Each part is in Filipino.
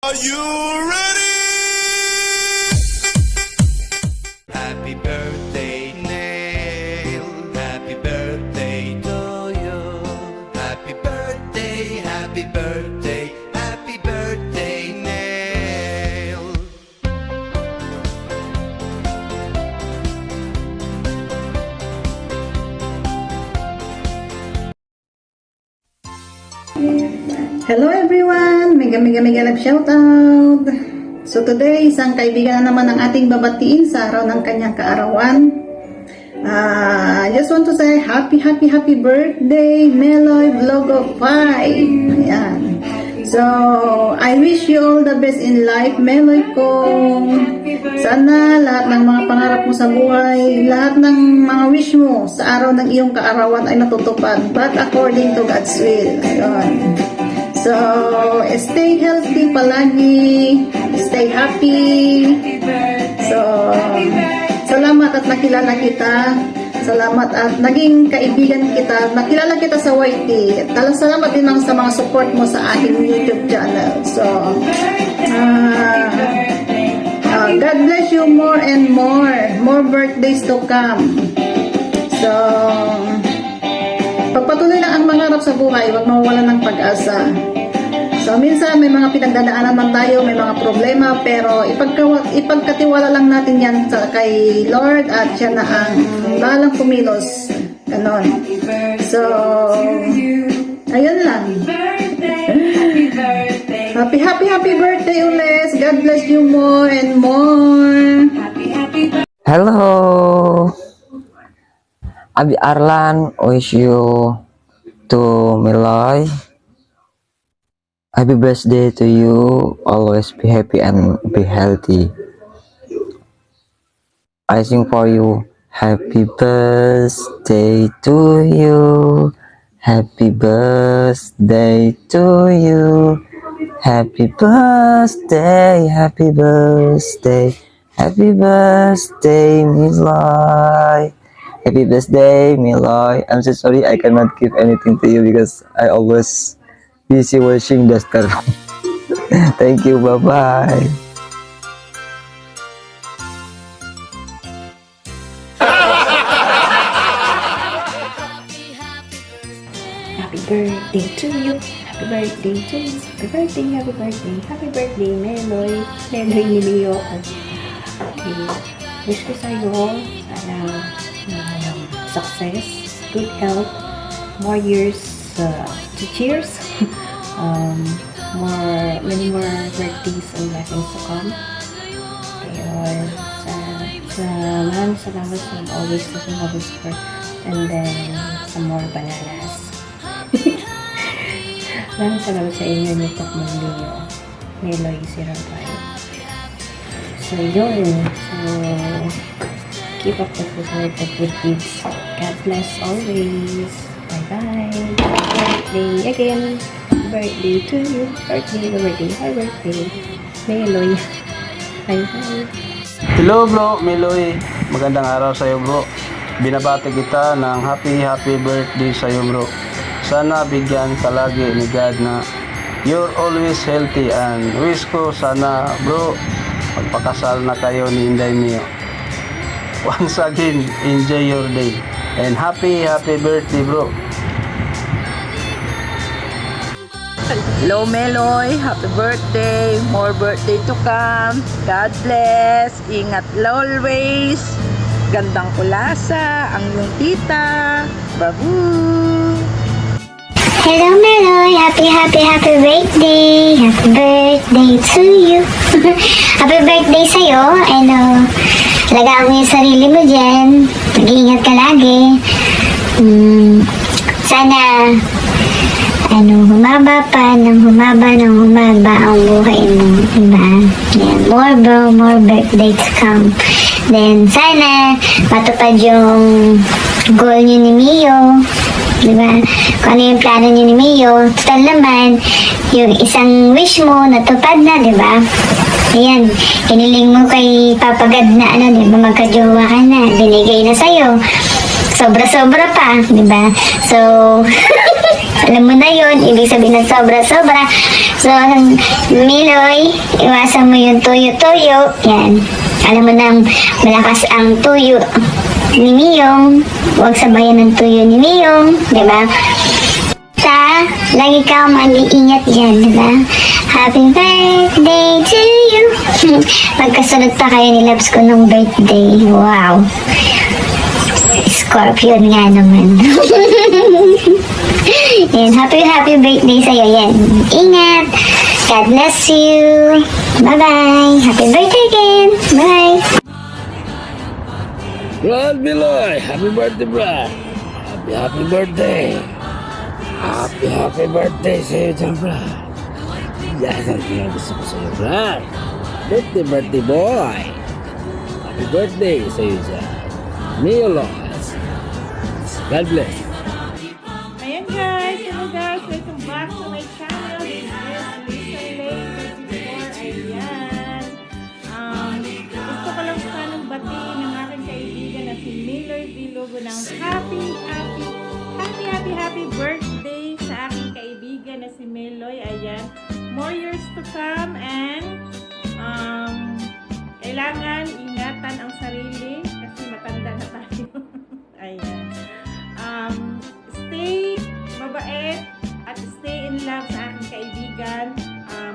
Are you ready? Happy birthday, Neil. Happy birthday to you. Happy birthday, happy birthday, happy birthday, Neil. Hello everyone! Mega love shoutout! So today, isang kaibigan na naman ang ating babatiin sa araw ng kanyang kaarawan. Just want to say happy birthday Meloy Vlogo 5! Ayan. So, I wish you all the best in life, Meloy ko. Sana lahat ng mga pangarap mo sa buhay, lahat ng mga wish mo sa araw ng iyong kaarawan ay natutupad, but according to God's will. Ayan. So, stay healthy palagi, stay happy. So, salamat at nakilala kita. Salamat at naging kaibigan kita. Nakilala kita sa YT. Salamat din sa mga support mo sa aking YouTube channel. So, God bless you more and more. More birthdays to come. So, pagpatuloy lang ang mangarap sa buhay, huwag mawawalan ng pag-asa. So, minsan may mga pinagdadaanan man tayo, may mga problema, pero ipagkatiwala lang natin yan kay Lord at siya na ang bahalang kumilos. Ganon. So, ayun lang. Happy birthday ulit. God bless you more and more. Hello, Abi Arlan, wish you to Meloy. Happy birthday to you. Always be happy and be healthy. I sing for you. Happy birthday to you. Happy birthday to you. Happy birthday, happy birthday, happy birthday, Meloy. Happy birthday, Meloy. I'm so sorry I cannot give anything to you because I always busy washing duster. Thank you, bye-bye. Happy birthday to you. Happy birthday to you. Happy birthday, happy birthday, happy birthday, Meloy. Meloy ni Leo. Okay. Wish ko sa'yo, sana success, good health, more years to cheers, many more birthdays and blessings to come. Ayun, maraming salamat sa always listening, always support, and then some more bananas. Maraming salamat sa inyo ni Tokman Leo, Meloy 05. So yun, so keep up the good work, the good deeds. God bless always. Bye-bye. Happy birthday again. Happy birthday to you. Happy birthday. Meloy. Bye-bye. Hello bro, Meloy. Magandang araw sa iyo bro. Binabati kita ng happy birthday sa iyo bro. Sana bigyan ka lagi ni God na you're always healthy, and wish ko sana bro magpakasal na kayo ni Inday Mio. Once again, enjoy your day and happy birthday bro. Hello Meloy, happy birthday, more birthday to come. God bless, ingat always. Gandang kulasa, ang iyong tita. Babu! Hello Meloy, happy birthday. Happy birthday to you. Happy birthday sa'yo. And alagaan mo yung sarili mo dyan. Mag-iingat ka lagi. Sana humaba pa ng humaba ang buhay mo, diba? Yeah, more birthdays to come. Then, sana matupad yung goal niyo ni Mio. Di ba? Kung ano yung plano niyo ni Mio, total naman, yung isang wish mo, natupad na, di ba? Ayan, hiniling mo kay Papa God na ano, di ba, magka-jowa ka na, binigay na sa'yo. Sobra-sobra pa, di ba? So, alam mo na yun, ibig sabihin ng sobra-sobra. So, Miloy, iwasan mo yung tuyo-tuyo. Yan. Alam mo nang malakas ang tuyo ni Miyong. Huwag sabayan ng tuyo ni Miyong. Diba? Lagi ka mag-iingat dyan, diba? Happy birthday to you. Magkasunod pa kayo ni Labs ko nung birthday. Wow. Scorpion nga naman. Yan, happy birthday sa'yo yan. Ingat. God bless you. Bye-bye. Happy birthday again. Bye. Brad Miloy, happy birthday, Brad. Happy birthday. Happy birthday sa'yo dyan, Brad. Yan ang gusto ko sa'yo, Brad. Birthday boy. Happy birthday sa'yo dyan. Mio Lopez. God bless. Ayan guys, hello guys, welcome back to my channel. This is Lisa Lane 54. Ayan. Gusto ko lang sanang batiin ng aking kaibigan na si Miloy Vilogo ng happy birthday sa aking kaibigan na si Miloy. Ayan. More years to come and kailangan ingatan ang sarili kasi matanda na tayo. Ayan. Stay mabait at stay in love sa aking kaibigan.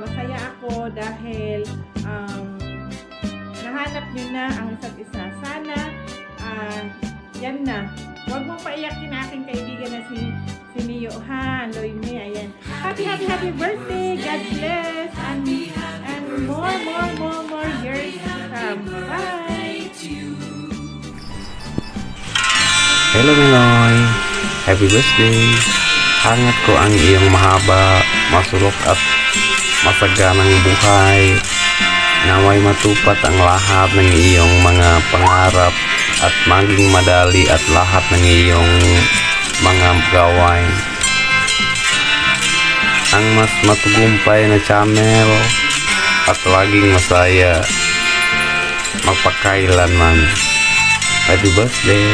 Masaya ako dahil nahanap nyo na ang isa't isa. Sana yan na. Huwag mong paiyakin na aking kaibigan na si Mio ha. Loy me. Ayan. Happy birthday. God bless. And more years to come. Bye. Hello Miloy, happy birthday. Hangat ko ang iyong mahaba, masulok at masaganang buhay. Naway matupad ang lahat ng iyong mga pangarap at maging madali at lahat ng iyong mga gawain. Ang mas matugumpay na channel at laging masaya magpakailanman. Happy birthday!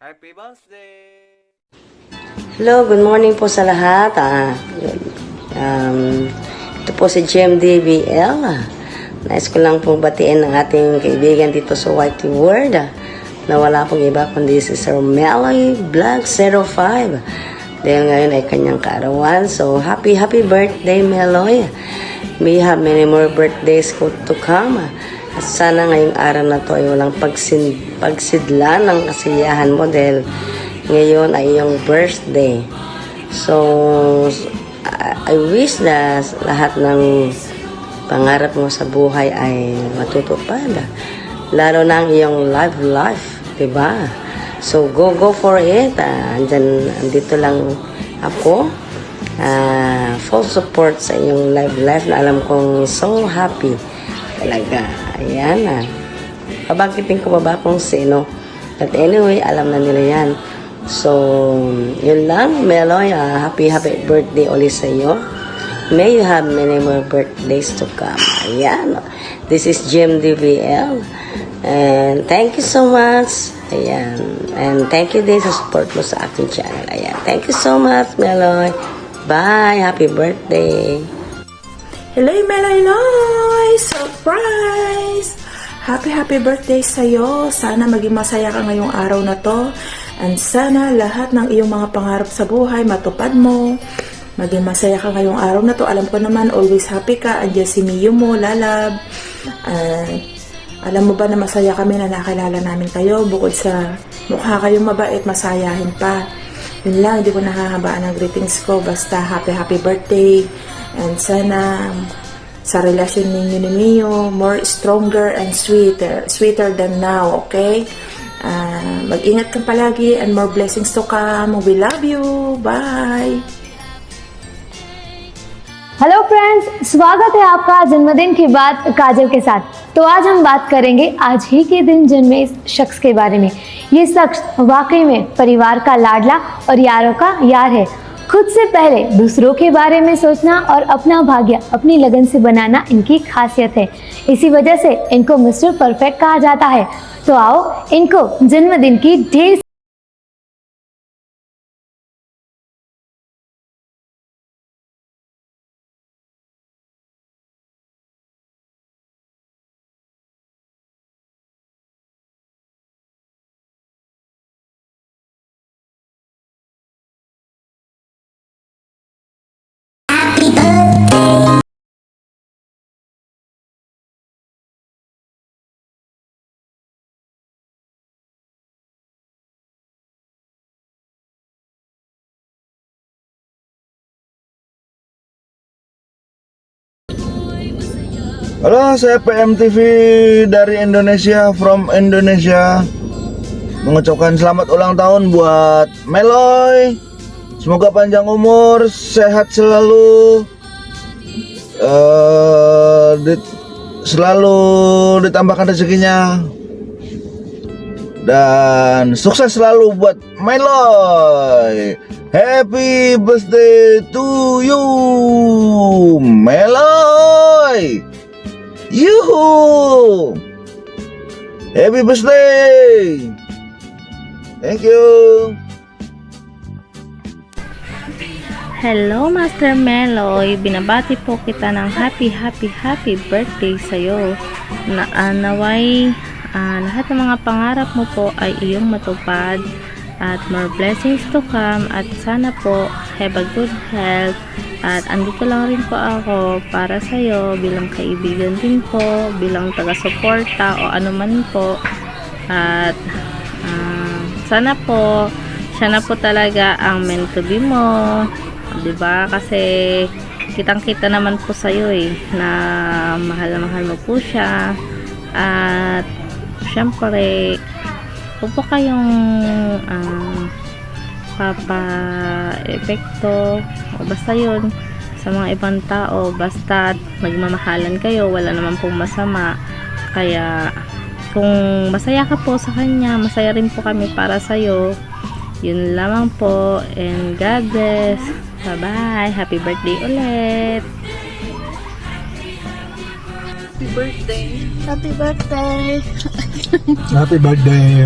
Happy birthday! Hello, good morning po sa lahat. Ito po si GMDBL. Nais ko lang pong batiin ng ating kaibigan dito sa Whitey World na wala pong iba kundi si Sir Melly Vlog 05 dahil ngayon ay kanyang kaarawan. So, happy birthday, Meloy. May have many more birthdays to come. At sana ngayong araw na to ay walang pagsidla ng kasiyahan mo dahil ngayon ay iyong birthday. So, I wish na lahat ng pangarap mo sa buhay ay matutupad. Lalo na ang iyong life, diba? So, go for it. Andito lang ako. Full support sa iyong life na alam kong so happy. Talaga. Ayan. Pabangkitin ko ba kung sino? But anyway, alam na nila yan. So, yun lang, Meloy. Happy birthday ulit sa iyo. May you have many more birthdays to come. Ayan. This is Jim DVL. And thank you so much. Ayan. And thank you din sa support mo sa aking channel. Ayan. Thank you so much, Meloy. Bye. Happy birthday. Hello, Meloy! Surprise! Happy birthday sa'yo. Sana maging masaya ka ngayong araw na to. And sana lahat ng iyong mga pangarap sa buhay matupad mo. Maging masaya ka ngayong araw na to. Alam ko naman, always happy ka. Andiyan si Miyo mo, lalab. Alam mo ba na masaya kami na nakilala namin kayo. Bukod sa mukha kayong mabait, masayahin pa. Yun lang, hindi ko nahahabaan ang greetings ko. Basta happy birthday. And sana sa relasyon ninyo ni Miyo, more stronger and sweeter than now, okay? Mag-ingat ka palagi and more blessings to come. We love you. Bye! Hello friends, स्वागत है आपका जन्मदिन की बात काजल के साथ। तो आज हम बात करेंगे आज ही के दिन जन्मे इस शख्स के बारे में। ये शख्स वाकई में परिवार का लाडला और यारों का यार है। खुद से पहले दूसरों के बारे में सोचना और अपना भाग्य अपनी लगन से बनाना इनकी खासियत है। इसी वजह से इनको मिस्टर परफेक्ट कहा जाता है। तो आओ इनको जन्मदिन की ढेर Halo, saya PMTV dari Indonesia, from Indonesia. Mengucapkan selamat ulang tahun buat Meloy. Semoga panjang umur, sehat selalu, selalu ditambahkan rezekinya, dan sukses selalu buat Meloy. Happy birthday to you, Meloy. Yuhu! Happy birthday! Thank you! Hello, Master Meloy. Binabati po kita ng happy birthday sa'yo. Naway lahat ng mga pangarap mo po ay iyong matupad at more blessings to come, at sana po have a good health. At andito lang rin po ako para sa'yo bilang kaibigan din po, bilang taga-suporta o anuman po. At sana po siya na po talaga ang meant to be mo, diba? Kasi kitang-kita naman po sa'yo na mahal na mahal mo po siya. At syempre huwag po kayong papa-epekto o basta yun sa mga ibang tao. Basta magmamahalan kayo, wala naman pong masama. Kaya kung masaya ka po sa kanya, masaya rin po kami para sa'yo. Yun lamang po, and God bless. Bye bye, happy birthday ulit. Happy birthday! Happy birthday! Happy birthday!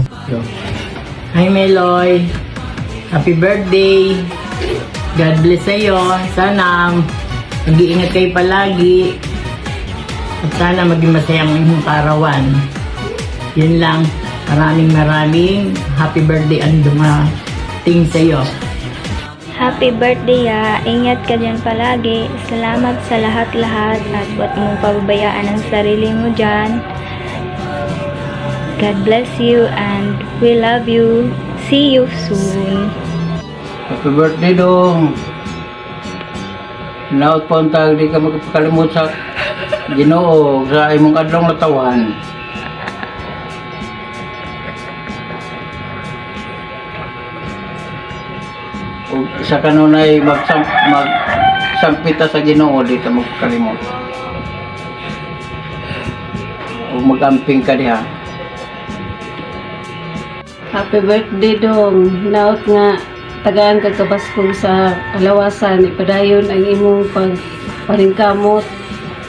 Hi Meloy, happy birthday. God bless sa'yo. Sana mag-iingat kayo palagi. At sana maging masayang inyong kaarawan. Yun lang. Maraming happy birthday ang dumating sa'yo. Happy birthday Ingat ka dyan palagi. Salamat sa lahat-lahat at huwag mong pababayaan ang sarili mo dyan. God bless you and we love you. See you soon. Happy birthday dong. Naot po ang tag, di ka magpakalimut sa Ginoo sa imong adlong natawan. Kung sa kanunay magsampita sa Ginoo, di ka magpakalimut. O magamping ka diha. Happy birthday dong. Naot nga tagaan kagkabaskong sa kalawasan, ipadayon ang imong paringkamot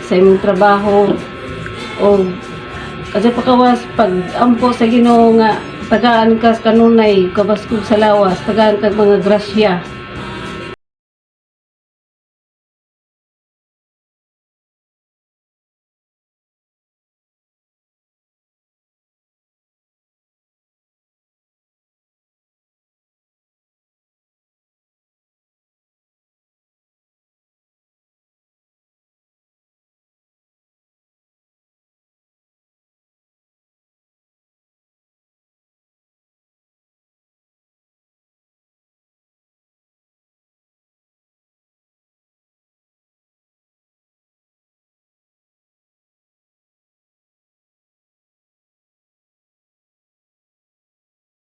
sa imong trabaho o kasi pakawas pag ampo sa Ginoo nga tagaan ka kanunay kabaskog sa lawas tagaan ka mga grasya